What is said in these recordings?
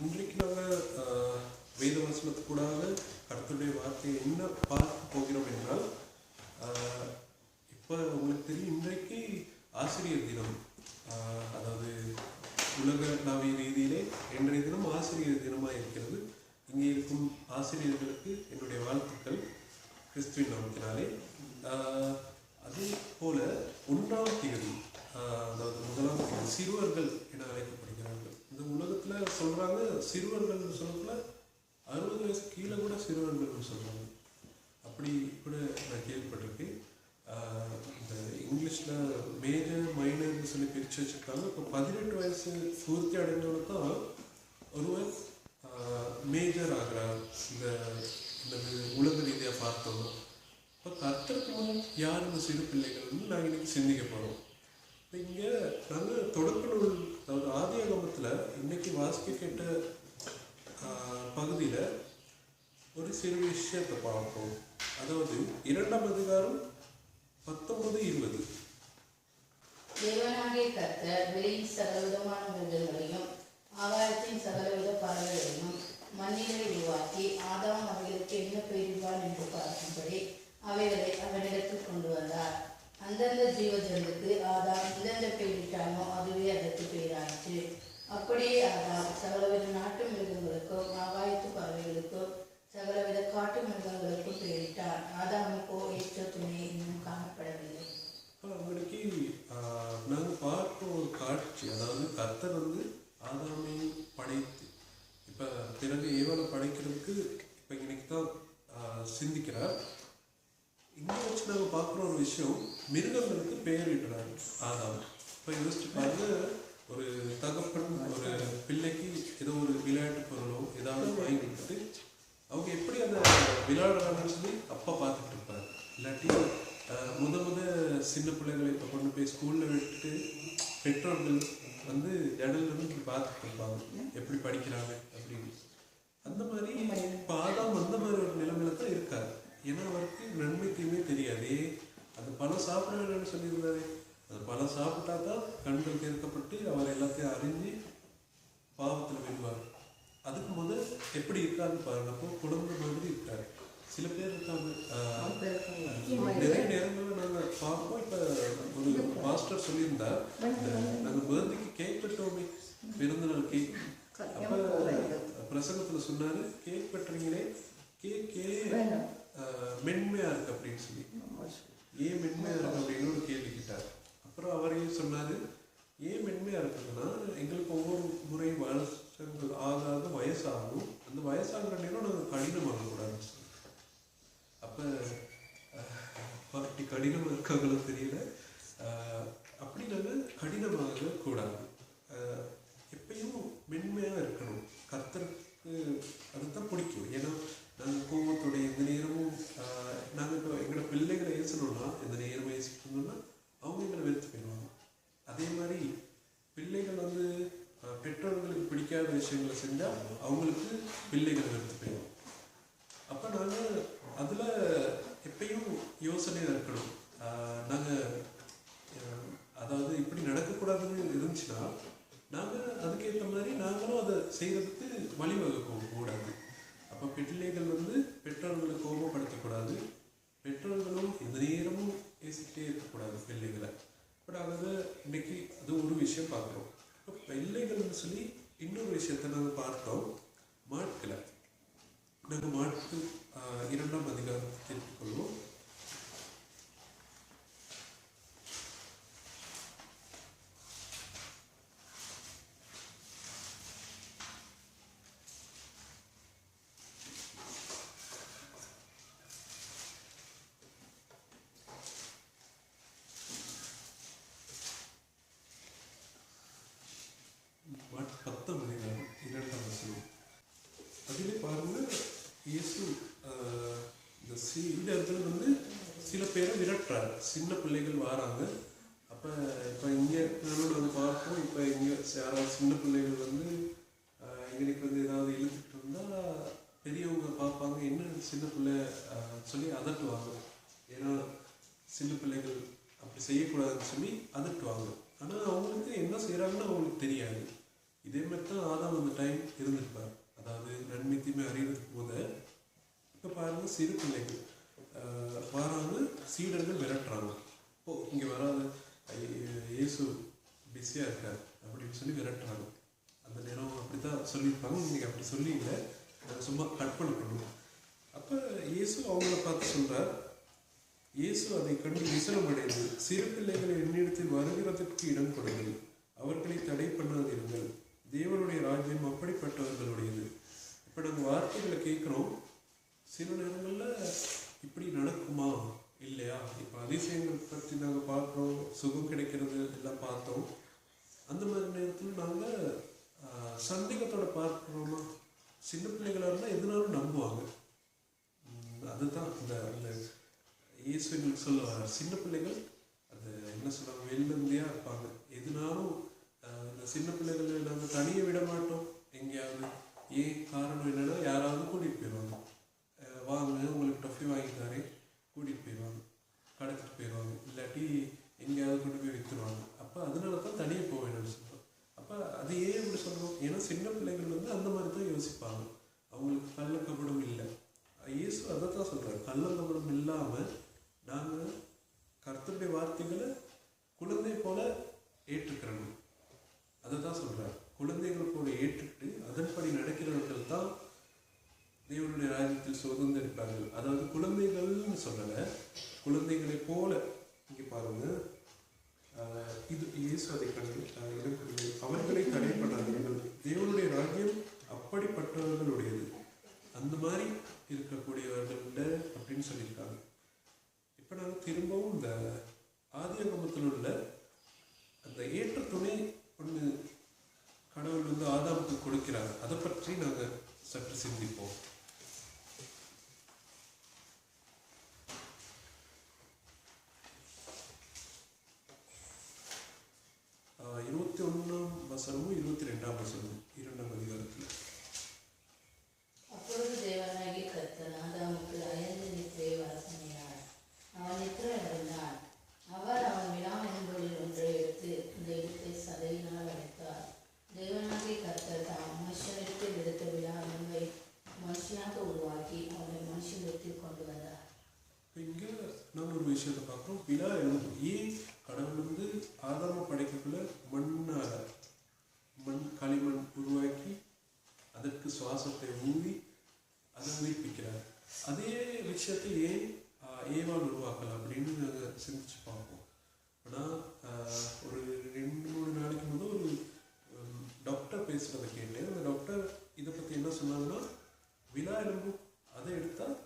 இன்றைக்கு நாங்கள் வேத வசனத்துக்கூடாக கர்த்தருடைய வார்த்தையை என்ன பார்க்க போகிறோம் என்றால், இப்போ உங்களுக்கு தெரியும் இன்றைக்கு ஆசிரியர் தினம். அதாவது உலகளாவிய ரீதியிலே இன்றைய தினம் ஆசிரியர் தினமாக இருக்கிறது. இங்கே இருக்கும் ஆசிரியர்களுக்கு என்னுடைய வாழ்த்துக்கள் கிறிஸ்துவின் நாமத்தினாலே. அதே போல 1ஆம் தேதி, அதாவது 1ஆம் தேதி சிறுவர்கள் என அழைக்கப்படுகிறார்கள். இந்த உலகத்தில் சொல்கிறாங்க சிறுவர்கள் சொல்லக்குள்ள 60 வயசு கீழே கூட சிறுவர்கள் சொல்கிறாங்க. அப்படி கூட நான் கேள்விப்பட்டிருக்கேன். இந்த இங்கிலீஷில் மேஜர் மைனர்னு சொல்லி பிரித்து வச்சுருக்காங்க. இப்போ 18 வயசு பூர்த்தி அடைந்தவங்க தான் ஒருவர் மேஜர் ஆகிறார். இந்த உலக ரீதியாக பார்த்தோம்னா இப்போ கர்த்தருக்கு முன் யார் இந்த சிறு பிள்ளைகள்னு நாங்கள் இன்னைக்கு சிந்திக்க போகிறோம். இப்போ இங்கே நாங்கள் தொடக்க நூல், அதாவது ஆதியாகமத்தில் இன்னைக்கு வாசிக்க கேட்ட பகுதியில் ஒரு சிறு விஷயத்தை பார்ப்போம். அதாவது 2ஆம் அதிகாரம் 19-20. தேவனாகிய கர்த்தர் வெளியின் சகலவிதமான மிருகங்களையும் ஆகாயத்தின் சகலவித பறவைகளையும் மண்ணிலே உருவாக்கி ஆதாம் அவைகளுக்கு என்ன பெயரிடுவான் என்று பார்க்கும்படி அவைகளை அவனிடத்தில் கொண்டு வந்தார். அந்தந்த ஜீவ ஜந்துக்கு ஆதாம் எந்தெந்த பெயரிட்டானோ அதுவே அதற்கு பெயராயிற்று. அப்படியே ஆதாம் சகலவித நாட்டு மிருகங்களுக்கும் ஆகாயத்து பறவைகளுக்கும் சகலவித காட்டு மிருகங்களுக்கும் பெயரிட்டார். ஆதாமுக்கோ ஏற்ற துணை இன்னும் காணப்படவில்லை. அவங்களுக்கு நாங்கள் பார்க்கும் ஒரு காட்சி, அதாவது கர்த்தர் ஆதாமை படைத்து இப்போ பிறகு ஏவாளை படைக்கிறதுக்கு இப்போ இன்னைக்கு தான் சிந்திக்கிறார். இங்கே வச்சு நாங்கள் பார்க்குற ஒரு விஷயம், மிருகங்களுக்கு பெயரிடுறாரு ஆதாம். இப்போ யோசிச்சு பாருங்க, ஒரு தகப்பன் ஒரு பிள்ளைக்கு ஏதோ ஒரு விளையாட்டு பொருளோ ஏதாவது வாங்கி கொடுத்துட்டு அவங்க எப்படி அந்த விளையாடுறாங்கன்னு சொல்லி அப்பா பார்த்துட்டு இருப்பார். இல்லாட்டி முத சின்ன பிள்ளைகளை இப்போ கொண்டு போய் ஸ்கூலில் விட்டுட்டு பெற்றோர்கள் இடத்துல இப்படி பார்த்துட்டு இருப்பாங்க எப்படி படிக்கிறாங்க அப்படின்னு. அந்த மாதிரி இப்போ ஆதாம் அந்த மாதிரி ஒரு நிலைமையில தான் இருக்காரு. ஏன்னா அவருக்கு நன்மை தீமை தெரியாது. அது பழம் சாப்பிட வேணும்னு சொல்லியிருந்தாரு. அது பழம் சாப்பிட்டா தான் கண்கள் திறக்கப்பட்டு அவர் எல்லாத்தையும் அறிஞ்சு பாவத்தில் விடுவார். அதுக்கு முதல் எப்படி இருக்காருன்னு பாருங்க. அப்போ குழந்தை மாதிரி இருக்காரு. சில பேர் இருக்காங்க, நிறைய நேரங்களில் நாங்கள் பார்ப்போம். இப்போ ஒரு மாஸ்டர் சொல்லியிருந்தா, நாங்கள் பர்த்டேக்கு கேக் வெட்டோமே, பிறந்தநாள் கேக். அப்போ பிரசங்கத்தில் சொன்னார், கேக் வெட்டுறீங்களே, கேக்கே மென்மையாக இருக்கு அப்படின்னு சொல்லி. ஏன் மென்மையாக இருக்கு அப்படின்னு ஒரு கேள்வி கேட்டார். அப்புறம் அவரையும் சொன்னார், ஏன் மென்மையாக இருக்குதுன்னா எங்களுக்கு ஒவ்வொரு முறை வருஷங்கள் ஆகாத வயசாகும். அந்த வயசாகிற நேரம் நாங்கள் கடினமாகக்கூடாது. அப்போ அப்படி கடினமாக இருக்காங்களும் தெரியல. அப்படி நாங்கள் கடினமாக கூடாது, எப்பயும் மென்மையாக இருக்கணும். கர்த்தருக்கு அதுதான் பிடிக்கும். ஏன்னா நாங்கள் கோபத்துடைய எந்த நேரமும் நாங்கள் இப்போ எங்களோட பிள்ளைகளை ஏசணும்னா, எந்த நேரமும் ஏசிக்கணும்னா அவங்க எங்களை வெறுத்து போயிடுவாங்க. அதே மாதிரி பிள்ளைகள் பெற்றோர்களுக்கு பிடிக்காத விஷயங்களை செஞ்சால் அவங்களுக்கு பிள்ளைகள் வெறுத்து போயிடும். அப்போ நாங்கள் அதில் எப்பயும் யோசனையாக இருக்கணும். நாங்கள் அதாவது இப்படி நடக்கக்கூடாதுன்னு இருந்துச்சுன்னா நாங்கள் அதுக்கேற்ற மாதிரி நாங்களும் அதை செய்கிறதுக்கு வழிவகுக்கவும் கூடாது. அப்போ பிள்ளைகள் பெற்றோர்களை கோபப்படுத்தக்கூடாது, பெற்றோர்களும் எந்த நேரமும் பேசிக்கிட்டே இருக்கக்கூடாது பிள்ளைகளை. பட் அதை இன்னைக்கு அது ஒரு விஷயம் பார்க்குறோம். இப்போ பிள்ளைகள்னு சொல்லி இன்னொரு விஷயத்த நாங்கள் பார்த்தோம். மாட்களை நாங்கள் மாட்டு 2ஆம் அதிகாரத்தை திருப்பிக் கொள்வோம். மாட்டு 10ஆம் அதிகாரம் 2ஆம் வசனம். அதிலே பாருங்க, இயேசு இந்த இடத்துல சில பேரை விரட்டுறாரு. சின்ன பிள்ளைகள் வராங்க. அப்போ இப்போ இங்கே நானும் பார்ப்போம். இப்போ இங்கே யாராவது சின்ன பிள்ளைகள் எங்களுக்கு ஏதாவது இழுத்துட்டு இருந்தால் பெரியவங்க பார்ப்பாங்க, என்ன சின்ன பிள்ளை சொல்லி அதட்டுவாங்க. ஏன்னா சின்ன பிள்ளைகள் அப்படி செய்யக்கூடாதுன்னு சொல்லி அதட்டுவாங்க. ஆனால் அவங்களுக்கு என்ன செய்கிறாங்கன்னு அவங்களுக்கு தெரியாது. இதே மாதிரி தான் ஆதாம் அந்த டைம் இருந்திருப்பார். அதாவது நன்மை தீமை அறியறதுக்கு போத இப்போ பாருங்க, சிறு பிள்ளைகள் வராங்க, சீடர்கள் விரட்டுறாங்க. ஓ இங்கே வராது, இயேசு பிஸியாக இருக்கார் அப்படின்னு சொல்லி விரட்டுறாங்க. அந்த நேரம் அப்படி தான் சொல்லியிருப்பாங்க. இன்னைக்கு அப்படி சொல்லி இல்லை, சும்மா கற்பனை பண்ணுவோம். அப்போ இயேசு அவங்கள பார்த்து சொல்கிறார், இயேசு அதை கண்டு விசனமடைந்து, சிறு பிள்ளைகளை என்னிடத்தில் வருகிறதற்கு இடம் கொடுங்கள், அவர்களை தடை பண்ணாதிருங்கள், தேவனுடைய ராஜ்யம் அப்படிப்பட்டவர்களுடையது. இப்போ நாங்கள் வார்த்தைகளை கேட்குறோம், சில நேரங்களில் இப்படி நடக்குமா இல்லையா? இப்போ அதிசயங்கள் பற்றி நாங்கள் பார்க்குறோம், சுகம் கிடைக்கிறது எல்லாம் பார்த்தோம். அந்த மாதிரி நேரத்தில் நாங்கள் சந்தேகத்தோட பார்க்குறோமா? சின்ன பிள்ளைகளாக இருந்தால் எதுனாலும் நம்புவாங்க. அதுதான் அந்த அந்த இயேசு எங்களுக்கு சொல்லுவார், சின்ன பிள்ளைகள் அது என்ன சொல்லுவாங்க, வெள்ளந்தியாக இருப்பாங்க. எதுனாலும் இந்த சின்ன பிள்ளைகளை நாங்கள் தனியாக விட மாட்டோம். எங்கேயாவது ஏன் காரணம் என்னன்னா, யாராவது கூட்டிகிட்டு போயிடுவாங்க. வாங்க உங்களுக்கு டஃபி வாங்கி தரேன், கூட்டிகிட்டு போயிடுவாங்க, கடத்திட்டு போயிடுவாங்க, இல்லாட்டி எங்கேயாவது கொண்டு போய் விற்றுருவாங்க. அப்போ அதனால தான் தனியாக போக வேணும்னு சொல்லுவோம். அப்போ அது ஏன் இப்படி சொல்கிறோம்? ஏன்னா சின்ன பிள்ளைகள் வந்து அந்த மாதிரி தான் யோசிப்பாங்க. அவங்களுக்கு கள்ளக்கபடம் இல்லை. இயேசு அதை தான் சொல்கிறார், கள்ளக்கபடம் இல்லாமல் நாங்கள் கர்த்தருடைய வார்த்தைகளை குழந்தை போல ஏற்றுக்கிறோம். அதை தான் சொல்கிறார். குழந்தைகள் போல ஏற்றுக்கிட்டு அதன்படி நடக்கிறவர்கள் தான் தேவனுடைய ராஜ்யத்தில் சுதந்திரிப்பார்கள். அதாவது குழந்தைகள்னு சொல்லலை, குழந்தைகளை போல. இங்கே பாருங்க, இது இயேசு அதை கண்டு அவர்களை தடை பண்ணாதீர்கள், தேவனுடைய ராஜ்யம் அப்படிப்பட்டவர்களுடையது, அந்த மாதிரி இருக்கக்கூடியவர்கள்ட அப்படின்னு சொல்லியிருக்காங்க. இப்போ நாங்கள் திரும்பவும் இந்த ஆதியாகமத்தில் உள்ள அந்த ஏற்ற துணை ஒன்று கடவுள் வந்து ஆதாமுக்கு கொடுக்கிறார். அதை பற்றி நாங்கள் சற்று சிந்திப்போம். இருபத்தி 21ஆம் வசனமும் 22ஆம் வசனமும் 2ஆம் அதிகாரத்தில். அப்பொழுது தேவனாகிய கர்த்தர் ஆதாமுக்கு அயர்ந்து நித்திரை வரப்பண்ணினார். அவன் நித்திரை அடைந்தான். அவர் அவன் விழா என்பதில் ஒன்றை எடுத்து இந்த இடத்தை சதையினால் அடைத்தார். தேவனாகிய கர்த்தர் தாம் மனுஷனிடத்தில் எடுத்த விழா என்பை மனுஷனாக உருவாக்கி அவனை மனுஷனிடத்தில் கொண்டு வந்தார். இங்கே நம்ம ஒரு விஷயத்தை பார்க்குறோம். விழா எலும்பு. ஏன் கடவுள் வந்து ஆதாம படைக்கக்குள்ள களிமண் உருவாக்கி அதற்கு சுவாசத்தை ஊதி அதை உயிர்ப்பிக்கிறார். அதே விஷயத்தை ஏன் ஏவாள் உருவாக்கல அப்படின்னு நாங்கள் சிந்திச்சு பார்ப்போம். ஆனால் ஒரு 2-3 நாளைக்கு முதல் ஒரு டாக்டர் பேசுகிறத கேட்டேன். அந்த டாக்டர் இதை பற்றி என்ன சொன்னாங்கன்னா, விழா எலும்பு அதை எடுத்தால்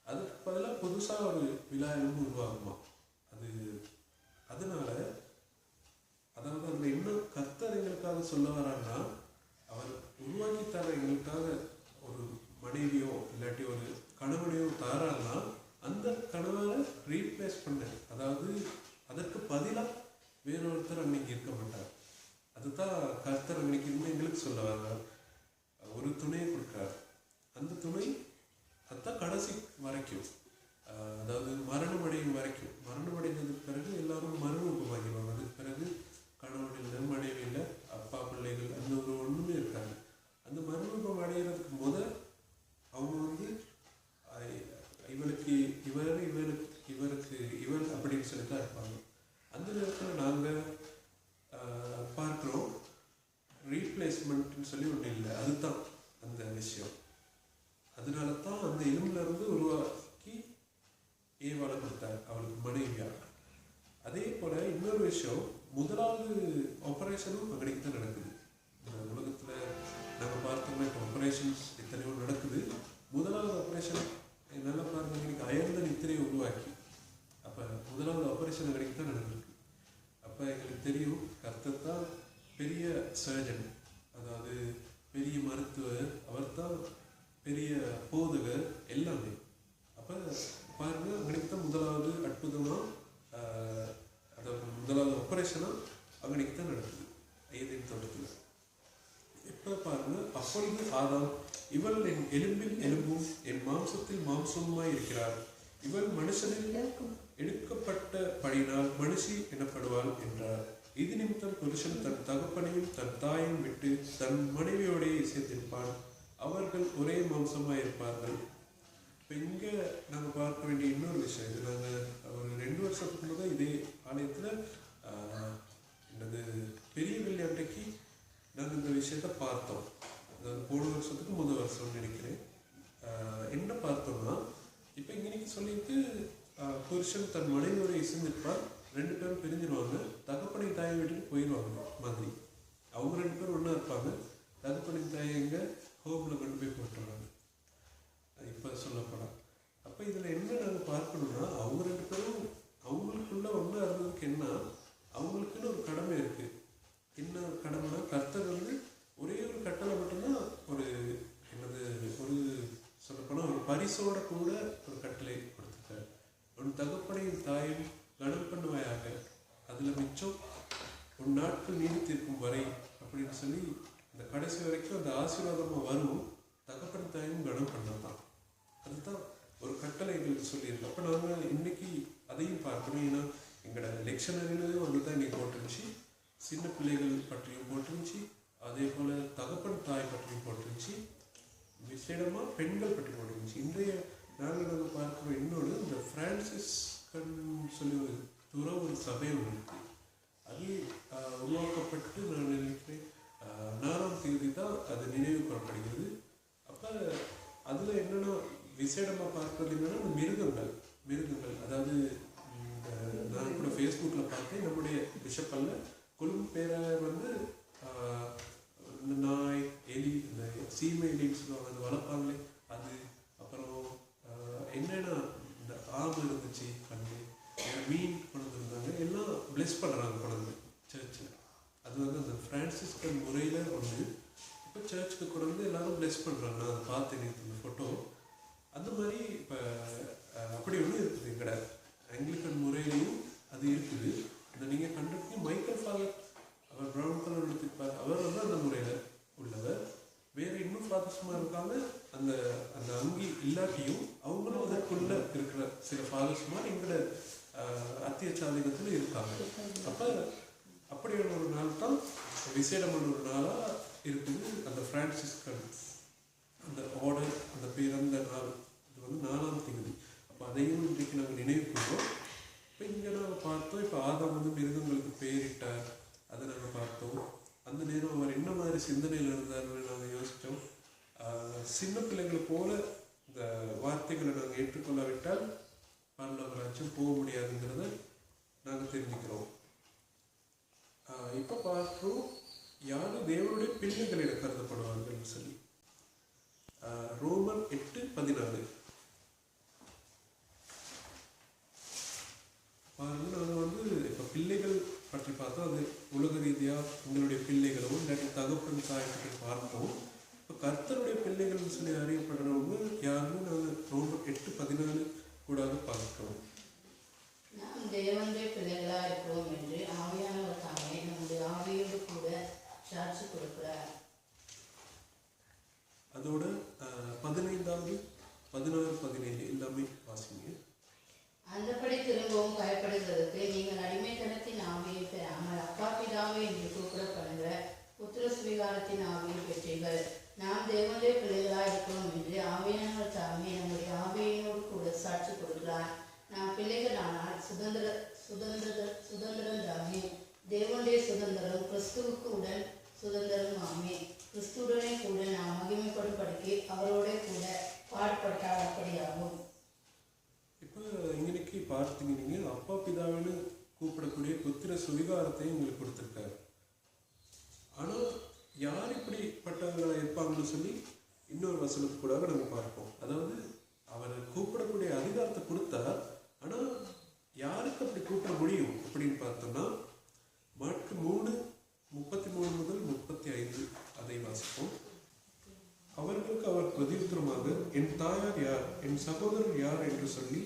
அதுக்கு பதிலாக புதுசாக ஒரு விழா எலும்பு உருவாகுமா. அதனால அதாவது அதில் என்ன கர்த்தர் எங்களுக்காக சொல்ல வரான்னா, அவர் உருவாக்கி தர எங்களுக்காக ஒரு மனைவியோ இல்லாட்டி ஒரு கணவனையோ தாரான்னா அந்த கணவரை ரீப்ளேஸ் பண்ண, அதாவது அதற்கு பதிலாக வேறொருத்தர் அன்னைக்கு இருக்க மாட்டார். அதுதான் கர்த்தர் அன்னைக்கு இருந்து எங்களுக்கு சொல்ல வர்றார். ஒரு துணையை கொடுக்குறார். அந்த துணை அதுதான் கடைசி வரைக்கும், அதாவது மரணம் அடையும் வரைக்கும். மரணம் அடைந்ததுக்கு பிறகு எல்லாரும் மறுரூபமாகிடுவாங்க. அதுக்கு பிறகு கணவன் இல்லை, மனைவி இல்லை, அப்பா பிள்ளைகள் அந்த ஒரு ஒன்றுமே இருக்காங்க. அந்த மறுரூபம் அடைகிறதுக்கு அவங்க வந்து இவளுக்கு இவர், இவருக்கு இவர் அப்படின்னு சொல்லி தான் இருப்பாங்க. அந்த நேரத்தில் நாங்கள் பார்க்குறோம் ரீப்ளேஸ்மெண்ட்னு சொல்லி ஒன்றும் இல்லை. அதுதான் அந்த விஷயம். அதனால தான் அந்த எலும்புல இருந்து உருவாக்கி ஏவாளை கொடுத்தார் அவளுக்கு மனைவியாக. அதே போல் இன்னொரு விஷயம், முதலாவது ஆப்ரேஷனும் அங்கடிக்கு தான் நடக்குது. இந்த உலகத்தில் நாங்கள் பார்த்தோம்னா இப்போ ஆப்ரேஷன்ஸ் எத்தனையோ நடக்குது. முதலாவது ஆப்ரேஷன் நல்லா பாருங்க, இன்னைக்கு அயர்ந்த நித்திரையை உருவாக்கி அப்போ முதலாவது ஆப்ரேஷன் அங்கடிக்கு தான் நடந்திருக்கு. அப்போ எங்களுக்கு தெரியும் கர்த்தர் தான் பெரிய சர்ஜன், அதாவது பெரிய மருத்துவர், அவர் தான் பெரிய போதகர் எல்லாமே. அப்போ பாருங்க, அங்கனைக்கு தான் முதலாவது அற்புதமாக, அதாவது முதலாவது ஆப்ரேஷனாக அங்கனைக்கு தான் நடக்குது ஏதேன் தோட்டத்தில். இப்போ பாருங்க, அப்பொழுது ஆதாம், இவள் என் எலும்பில் எலும்பும் என் மாம்சத்தில் மாம்சமுமாய் இருக்கிறார், இவள் மனுஷனில் எடுக்கப்பட்ட படியினால் மனுஷி எனப்படுவாள் என்றார். இது நிமித்தம் புருஷன் தன் தகப்பனையும் தன் தாயையும் விட்டு தன் மனைவியோடே சேர்ந்திருப்பான், அவர்கள் ஒரே மாம்சமாக இருப்பார்கள். இப்போ இங்கே நாங்கள் பார்க்க வேண்டிய இன்னொரு விஷயம், இது நாங்கள் ஒரு 2 வருஷத்துக்கு முன்னாடி இதே ஆலயத்தில் என்னது பெரிய வெள்ளி அன்றைக்கு நாங்கள் இந்த விஷயத்த பார்த்தோம். அதாவது போன வருஷத்துக்கு முதல் வருஷம்னு நினைக்கிறேன். என்ன பார்த்தோம்னா, இப்போ இன்னைக்கு சொல்லிட்டு புருஷன் தன் மனைவியோட இசைந்திருப்பார், 2 பேரும் பிரிஞ்சிருவாங்க, தகப்பனை தாயை வீட்டுக்கு போயிடுவாங்க மாதிரி. அவங்க 2 பேரும் ஒன்றா இருப்பாங்க, தகப்பனை தாயை எங்கே ஹோமில் கொண்டு போய் போட்டுருவாங்க இப்போ சொல்லப்படும். அப்போ இதில் என்ன நாங்கள் பார்க்கணும்னா, அவங்க 2 பேரும் அவங்களுக்குள்ள ஒன்றா இருந்ததுக்கு என்ன, அவங்களுக்குன்னு ஒரு கடமை இருக்குது. என்ன கடமைனா, கர்த்தர் வந்து ஒரே ஒரு கட்டளை மட்டும்தான், ஒரு என்னது ஒரு சொல்லப்போனால் ஒரு பரிசோட கூட ஒரு கட்டளை கொடுத்துருக்காரு. உன் தகப்பனையும் தாயும் கனம் பண்ணுவாயாக, அதில் மிச்சம் உன் நாட்கள் நீடித்திருக்கும் வரை அப்படின்னு சொல்லி இந்த கடைசி வரைக்கும் அந்த ஆசீர்வாதமாக வரும். தகப்பன் தாயும் கனம் பண்ணதான், அதுதான் ஒரு கட்டளை எங்களுக்கு சொல்லியிருக்கு. அப்போ நாங்கள் இன்னைக்கு அதையும் பார்க்கணும். ஏன்னா எங்களோட லெக்ஷனரிலையும் வந்து தான் இன்னைக்கு போட்டுருந்துச்சு, சின்ன பிள்ளைகள் பற்றியும் போட்டுருந்துச்சு, அதே போல் தகப்பன் தாய் பற்றியும் போட்டுருந்துச்சு, விசேடமாக பெண்கள் பற்றி போட்டுருந்துச்சு. இன்றைய நாங்கள் பார்க்குறோம் இன்னொன்று, இந்த பிரான்சிஸ்கன் சொல்லி ஒரு துறவு சபை ஒன்று இருக்குது. அது உருவாக்கப்பட்டு நான் நினைக்கிறேன் 4ஆம் தேதி தான் அது நினைவு கூறப்படுகிறது. அப்போ அதில் என்னென்னா விசேடமாக பார்க்கறது என்னென்னா, இந்த மிருகங்கள் அதாவது நான் கூட ஃபேஸ்புக்கில் பார்த்தேன், நம்முடைய பிஷப்பல்ல கொழும்பு பேரை வந்து நாய், எலி, இந்த சீமை எலின்னு சொல்லுவாங்க, அது வளர்ப்பாங்களே அது, அப்புறம் என்னென்னா இந்த ஆமை இருந்துச்சு, கண்ணு மீன் கொண்டு இருந்தாங்க, எல்லாம் பிளெஸ் பண்ணுறாங்க கொண்டு சர்ச்சில். அது வந்து அந்த பிரான்சிஸ்கன் முறையில் ஒன்று இப்போ சர்ச்சுக்கு கொண்டு வந்து எல்லாரும் பிளெஸ் பண்ணுறாங்க. நான் அதை பார்த்தேன் இந்த ஃபோட்டோ. அந்த மாதிரி இப்போ அப்படி ஒன்று இருக்குது எங்கட ஆங்கிலிக்கன் முறையிலையும் அது இருக்குது. இந்த நீங்கள் கண்டிப்பாக மைக்கேல் ஃபாதர், அவர் ப்ரௌன் கலர் எடுத்துப்பார், அவர் வந்து அந்த முறையில் உள்ளவர். வேறு இன்னும் ஃபாதர்ஸ்மாக இருக்காங்க, அந்த அந்த அங்கி இல்லாட்டியும் அவங்களும் அதற்குள்ளே இருக்கிற சில ஃபாதர்ஸ்மார் எங்களோட அத்தியச்சாதகத்தில் இருக்காங்க. அப்போ அப்படியான ஒரு நாள் தான் விசேடமான ஒரு நாளாக இருக்குது அந்த பிரான்சிஸ்கன் அந்த ஆர்டர், அந்த பிறந்த நாள். இது வந்து 4ஆம் தேதி. அப்போ அதையும் இன்றைக்கு நாங்கள் நினைவு கூறுவோம். இப்போ இங்கே நாங்கள் பார்த்தோம், இப்போ ஆதாம் வந்து மிருகங்களுக்கு பெயரிட்டார், அதை நாங்கள் பார்த்தோம். அந்த நேரம் அவர் என்ன மாதிரி சிந்தனையில் இருந்தார்னு நாங்கள் யோசித்தோம். சின்ன பிள்ளைங்களை போல இந்த வார்த்தைகளை நாங்கள் ஏற்றுக்கொள்ளாவிட்டால் பரலோகராஜ்யம் போக முடியாதுங்கிறத நாங்கள் தெரிஞ்சுக்கிறோம். இப்போ பார்க்கிறோம், யாரும் தேவனுடைய பிள்ளைகள் என கருதப்படுவார்கள் சொல்லி. ரோமர் 8:14 பாருங்க. நாங்கள் வந்து இப்போ பிள்ளைகள் பற்றி பார்த்தா, அது உலக ரீதியாக உங்களுடைய பிள்ளைகளும் இல்லாட்டி தகப்பன் தாய் பற்றி பார்த்தோம். இப்போ கர்த்தருடைய பிள்ளைகள்னு சொல்லி அறியப்படுறவங்க யாருன்னு நாங்கள் ரோமர் 8:14 கூடாக பார்க்கிறோம். நாம் தேவனுடைய பிள்ளைகளாக இருக்கிறோம் என்று ஆவியானவர் தாமே நம்முடைய ஆவியோடு கூட சாட்சி கொடுக்கிறார். அதோட 15வது 16, 17 எல்லாமே வாசிங்க. அந்தபடி திரும்பவும் பயப்படுகிறதுக்கு நீங்கள் அடிமைத்தனத்தின் ஆவியை பெறாமல் அப்பா பிதாவே என்று கூப்பிடப்படுகிற புத்திர சுவீகாரத்தின் ஆவியை பெற்றீர்கள். நாம் தேவனுடைய பிள்ளைகளாக இருக்கிறோம் என்று ஆவியானவர் தாமே நம்முடைய ஆவியினோடு கூட சாட்சி கொடுக்கிறார். நாம் பிள்ளைகளானால் சுதந்திரம் தாமே, தேவனுடைய சுதந்திரம் கிறிஸ்துவுக்கு உடன் சுதந்திரம் ஆமே. கிறிஸ்துவுடனே கூட நாம் மகிமைப்படும்படிக்கு அவரோட கூட பாடுபட்டால் அப்படியாகும். இப்போ இன்னைக்கு பார்த்தீங்க, நீங்கள் அப்பா பிதாவின்னு கூப்பிடக்கூடிய புத்திர சுவிகாரத்தையும் உங்களுக்கு கொடுத்துருக்காரு. ஆனால் யார் இப்படிப்பட்டவர்களாக இருப்பாங்கன்னு சொல்லி இன்னொரு வசனத்து கூட நம்ம பார்ப்போம். அதாவது அவர் கூப்பிடக்கூடிய அதிகாரத்தை கொடுத்தா, ஆனால் யாருக்கு அப்படி கூப்பிட முடியும் அப்படின்னு பார்த்தோம்னா, மாற்கு 3:33 முதல் 35 அதை வாசிப்போம். அவர்களுக்கு அவர் பிரதியுத்தரமாக, என் தாயார் யார், என் சகோதரர் யார் என்று சொல்லி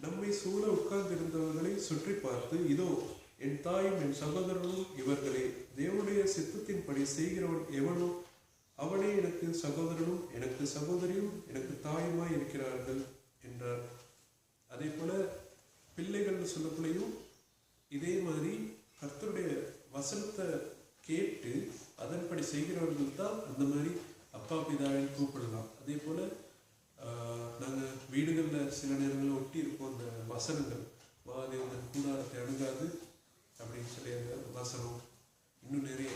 நம்மை சூழ உட்கார்ந்திருந்தவர்களை சுற்றி பார்த்து, இதோ என் தாயும் என் சகோதரனும் இவர்களே, தேவனுடைய சித்தத்தின்படி செய்கிறவன் எவனோ அவனே எனக்கு சகோதரனும் எனக்கு சகோதரியும் எனக்கு தாயுமாய் இருக்கிறார்கள் என்றார். அதே போல பிள்ளைகள்னு சொல்லக்குள்ளையும் இதே மாதிரி கர்த்தருடைய வசனத்தை கேட்டு அதன்படி செய்கிறவர்கள் தான் அந்த மாதிரி அப்பா பிதாவின் கூப்பிடலாம். அதே போல் நாங்கள் வீடுகளில் சில நேரங்களில் ஒட்டி இருப்போம் அந்த வசனங்கள், மகாதேவன் கூடாரத்தை அணுகாது அப்படின்னு சொல்லி அந்த வசனம், இன்னும் நிறைய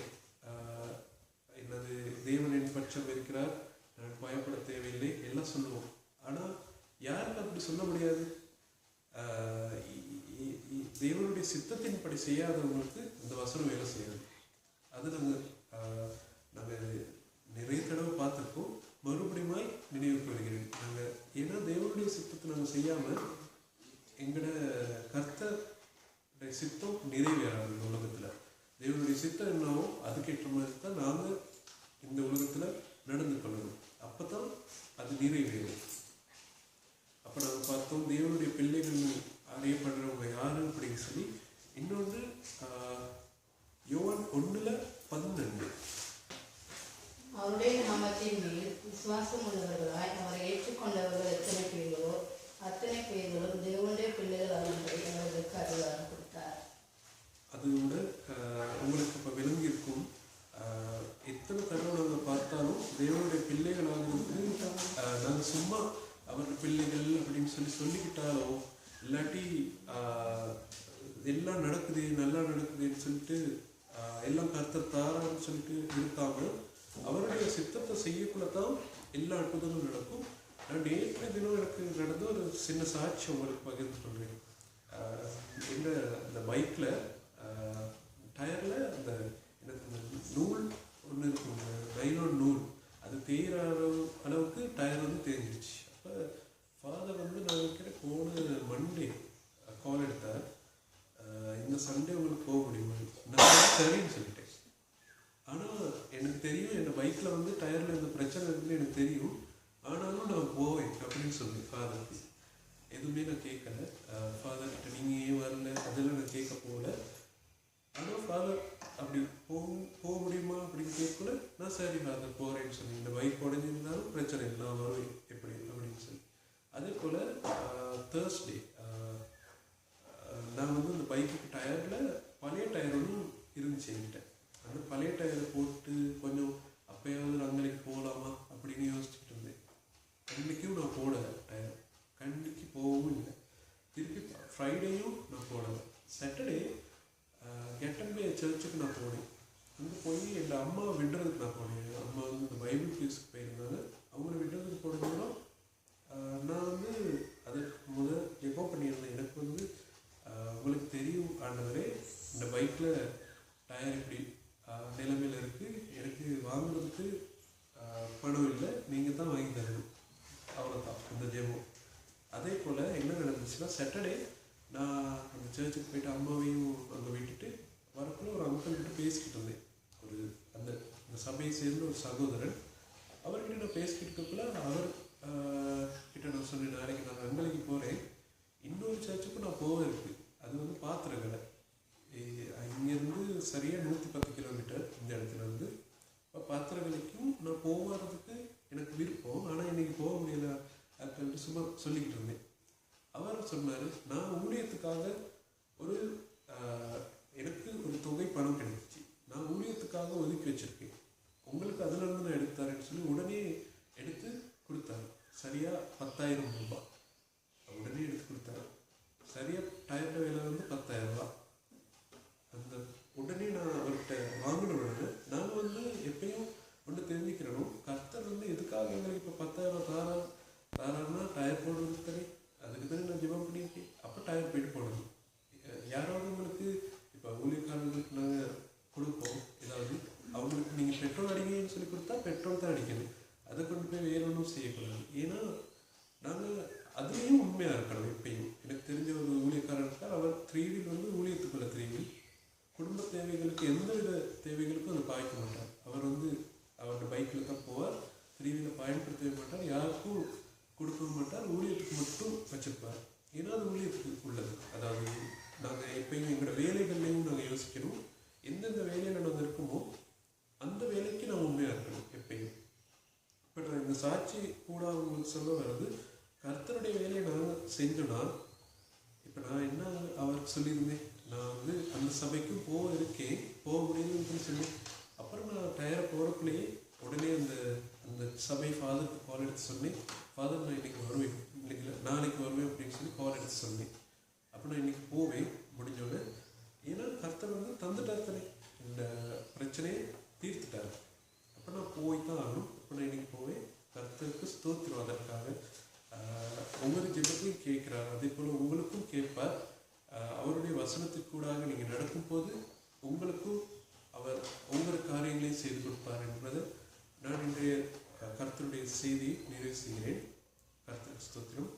என்னது தேவனின் பட்சம் இருக்கிறார், நான் பயப்பட தேவையில்லை எல்லாம் சொல்லுவோம். ஆனால் யாருக்கு அப்படி சொல்ல முடியாது? தேவனுடைய சித்தத்தின்படி செய்யாதவங்களுக்கு இந்த வசனம் வேலை செய்யாது. அது நாங்கள் நிறைய தடவை பார்த்துருக்கோம். மறுபடியுமாய் நினைவுக்கு வருகிறேன். நாங்கள் ஏன்னா தேவனுடைய சித்தத்தை நாங்கள் செய்யாமல் எங்களோட கர்த்தருடைய சித்தம் நிறைவேறாது. இந்த உலகத்தில் தேவனுடைய சித்தம் என்னவோ அதுக்கேற்ற மாதிரி தான் நாங்கள் இந்த உலகத்தில் நடந்து கொள்ளணும். அப்போ தான் அது நிறைவேறும். அப்போ நாங்கள் பார்த்தோம் தேவனுடைய பிள்ளைகள் அறியப்படுறவங்க யாரு அப்படின்னு சொல்லி. இன்னொன்று யோவான் 1:12 அவருடைய நாமத்தின் மேல் விசுவாசம் உள்ளவர்களாய் அவரை ஏற்றுக்கொண்டவர்கள் எத்தனை பேர்களோ அத்தனை பேர்களும் தேவனுடைய பிள்ளைகள் ஆகும்படி அவர்களுக்கு அதிகாரம் கொடுத்தார். அதோட உங்களுக்கு இப்போ விளங்கியிருக்கும். எத்தனை தடவை நாங்கள் பார்த்தாலும் தேவனுடைய பிள்ளைகள் ஆகிறதுக்கு நாங்கள் சும்மா அவருடைய பிள்ளைகள் அப்படின்னு சொல்லிக்கிட்டாலோ இல்லாட்டி எல்லாம் நடக்குது நல்லா நடக்குதுன்னு சொல்லிட்டு எல்லாம் கர்த்தர் தாரான்னு சொல்லிட்டு இருக்காம அவருடைய சித்தத்தை செய்யக்குள்ள தான் எல்லா அற்புதங்களும் நடக்கும். நான் நேற்று தினம் எனக்கு நடந்த ஒரு சின்ன சாட்சி உங்களுக்கு பகிர்ந்து கொள்கிறேன். இந்த பைக்கில் டயரில் அந்த நூல் ஒன்று இருக்கும், நைலான் நூல், அது தேய்கிற அளவுக்கு டயர் வந்து தேஞ்சிருச்சு. அப்போ ஃபாதர் வந்து நான் வைக்கிற போன மண்டே கால் எடுத்தார். இந்த சண்டே உங்களுக்கு போக முடியுமா? நான் சரின்னு சொல்லிட்டேன். ஆனால் எனக்கு தெரியும் என் பைக்கில் வந்து டயரில் இந்த பிரச்சனை இருக்குன்னு எனக்கு தெரியும். ஆனாலும் நான் போவேன் அப்படின்னு சொல்லி ஃபாதருக்கு எதுவுமே நான் கேட்கல. ஃபாதர்கிட்ட நீங்கள் ஏன் வரல அதெல்லாம் நான் கேட்க போகல. ஆனால் ஃபாதர் அப்படி போக முடியுமா அப்படின்னு கேட்கல. நான் சரி ஃபாதர் போகிறேன்னு சொல்லி, இந்த பைக் உடஞ்சிருந்தாலும் பிரச்சனை இல்லை, நான் வருவேன் எப்படி அப்படின்னு சொல்லி. அதே போல் தேர்ஸ்டே நான் வந்து அந்த பைக்குக்கு டயரில் பழைய டயர் ஒன்றும் இருந்துச்சு என்கிட்ட. அந்த பழைய டயரை போட்டு கொஞ்சம் அப்போயாவது அங்கனைக்கு போகலாமா அப்படின்னு யோசிச்சுட்டு இருந்தேன். கண்டிக்கும் நான் போடலை டயர், கண்டிக்கு போகவும் இல்லை. திருப்பி ஃப்ரைடேயும் நான் போடலை. சாட்டர்டே கெட்டன்பே சர்ச்சுக்கு நான் போனேன். அங்கே போய் எங்கள் அம்மா விடுறதுக்கு நான் போனேன். அம்மா வந்து இந்த பைபிள் கிளாஸுக்கு போயிருந்தாங்க. அவங்கள விடுறதுக்கு போனதுனால நான் வந்து அதுக்கு எப்போ பண்ணியிருந்தேன். எனக்கு வந்து உங்களுக்கு தெரியும் ஆண்டவரே, இந்த பைக்கில் டயர் இப்படி நிலைமையில் இருக்குது, எனக்கு வாங்குறதுக்கு பணம் இல்லை, நீங்கள் தான் வாங்கி தரணும், அவ்வளோதான் அந்த ஜெபம். அதே போல் என்ன நடந்துச்சுன்னா, சாட்டர்டே நான் அந்த சர்ச்சுக்கு போயிட்டு அம்மாவையும் அங்கே விட்டுட்டு வரக்குள்ள ஒரு அங்கிள்கிட்ட பேசிக்கிட்டு இருந்தேன். அந்த சபையை சேர்ந்த ஒரு சகோதரன், அவர்கிட்ட நான் பேசிக்கிட்டு இருக்கக்குள்ள அவர் கிட்ட நான் சொன்னேன், நாளைக்கு நான் அங்கலைக்கு போகிறேன், இன்னொரு சர்ச்சுக்கு நான் போக இருக்குது. அது வந்து பாத்திரக்கடை. இங்கேருந்து சரியாக 110 கிலோமீட்டர் இந்த இடத்துல இருந்து. இப்போ பாத்திரக்கடைக்கும் நான் போகிறதுக்கு எனக்கு விருப்பம், ஆனால் இன்றைக்கி போக முடியல அப்படின்ட்டு சும்மா சொல்லிக்கிட்டு இருந்தேன். அவர் சொன்னார், நான் ஊழியத்துக்காக எனக்கு ஒரு தொகை பணம் கிடைச்சிச்சு, நான் ஊழியத்துக்காக ஒதுக்கி வச்சுருக்கேன், உங்களுக்கு அதிலிருந்து நான் எடுத்தாரேன்னு சொல்லி உடனே எடுத்து கொடுத்தாரு. சரியாக 10,000 ரூபாய் உடனே எடுத்து கொடுத்தாரு. சரியாக டயர்ட வேலை வந்து 10,000 ரூபா. அந்த உடனே நான் அவர்கிட்ட வாங்கின உடனே நான் வந்து எப்பயும் ஒன்று தெரிஞ்சுக்கிறணும், கர்த்தர் வந்து எதுக்காக எங்களுக்கு இப்போ 10,000 தாரான்னா டயர் போடுறதுக்கு தானே, அதுக்கு தானே நான் ஜெபம் பண்ணியிருக்கேன். அப்போ டயர் போயிட்டு போடணும். யாராவது உங்களுக்கு இப்போ ஊழியக்காரங்களுக்கு நாங்கள் கொடுப்போம், ஏதாவது அவங்களுக்கு நீங்கள் பெட்ரோல் அடிங்கன்னு சொல்லி கொடுத்தா பெட்ரோல் தான் அடிக்கணும், அதை கொண்டு போய் வேற ஒன்றும் செய்யக்கூடாது. ஏன்னா நாங்கள் அதுலேயும் உண்மையாக இருக்கணும். எப்பயும் எனக்கு தெரிஞ்ச ஒரு ஊழியக்காரர் இருக்கார், அவர் 3 வீல் வந்து ஊழியத்துக்குள்ள 3 வீல், குடும்ப தேவைகளுக்கு எந்தவித தேவைகளுக்கும் அதை பாய்க்க மாட்டார். அவர் வந்து அவரோட பைக்கில் தான் போவார், 3 வீலை பயன்படுத்தவே மாட்டார், யாருக்கும் கொடுக்கவும் மாட்டார், ஊழியத்துக்கு மட்டும் வச்சுருப்பார். ஏன்னா அது ஊழியத்துக்கு உள்ளது. அதாவது நாங்கள் எப்பயும் எங்களோட வேலைகள்லையும் நாங்கள் யோசிக்கணும், எந்தெந்த வேலையில் நாங்கள் இருக்கோமோ அந்த வேலைக்கு நான் உண்மையாக இருக்கணும் எப்பயும். இப்போ நான் இந்த சாட்சி கூட அவங்களுக்கு சொல்ல வர்றது, கர்த்தருடைய வேலையை நாங்கள் செஞ்சோன்னா, இப்போ நான் என்ன அவருக்கு சொல்லியிருந்தேன், நான் வந்து அந்த சபைக்கும் போக இருக்கேன், போக முடியுதுன்னு சொன்னேன். டயரை போகிறக்குள்ளேயே உடனே அந்த அந்த சபை ஃபாதருக்கு கால் எடுத்து சொன்னேன். ஃபாதர் நான் இன்னைக்கு வருவேன், இன்னைக்கு இல்லை நாளைக்கு வருவேன் அப்படின்னு சொல்லி கால் எடுத்து சொன்னேன். அப்போ நான் இன்னைக்கு போவேன் முடிஞ்சோடனே. ஏன்னா கர்த்தர் வந்து தந்துட்டார் தானே, இந்த பிரச்சனையை தீர்த்துட்டார். அப்போ நான் போய் தான் ஆகணும். அப்போ நான் இன்னைக்கு போவேன். கர்த்தருக்கு ஸ்தோத்திரம். அதற்காக ஒவ்வொரு ஜெபத்தையும் கேட்குறார், அதே போல் உங்களுக்கும் கேட்பார். அவருடைய வசனத்துக்கூடாக நீங்கள் நடக்கும்போது உங்களுக்கும் அவர் ஒவ்வொரு காரியங்களையும் செய்து கொடுப்பார் என்பதை நான் இன்றைய கர்த்தருடைய செய்தியை நிறைவு செய்கிறேன். கர்த்தருக்கு ஸ்தோத்திரம்.